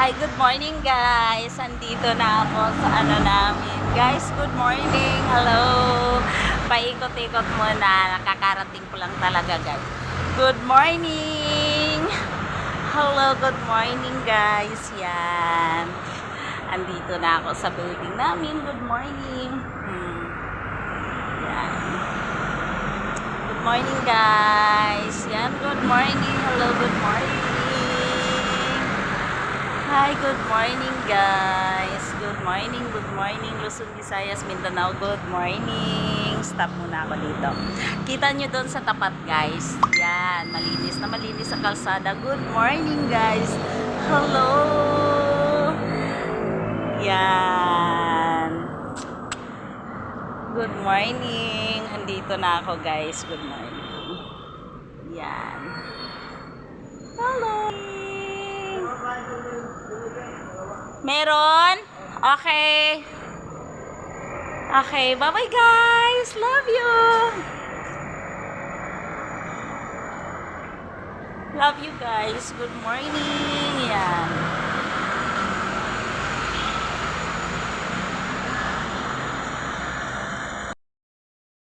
Hi, good morning guys. Andito na ako sa ano namin. Guys, good morning. Hello. Paikot-ikot muna. Nakakarating ko lang talaga guys. Good morning. Hello, good morning guys. Yan. Andito na ako sa building namin. Good morning. Yan. Good morning guys. Yan, good morning. Hello, good morning. Hi, good morning guys. Good morning Luzon, Visayas, Mindanao. Good morning. Stop muna ako dito. Kita nyo doon sa tapat guys. Yan, malinis na malinis sa kalsada. Good morning guys. Hello. Yan. Good morning. Andito na ako guys. Good morning. Yan. Hello. Meron? Okay. Okay, bye-bye guys. Love you. Love you guys. Good morning. Yan.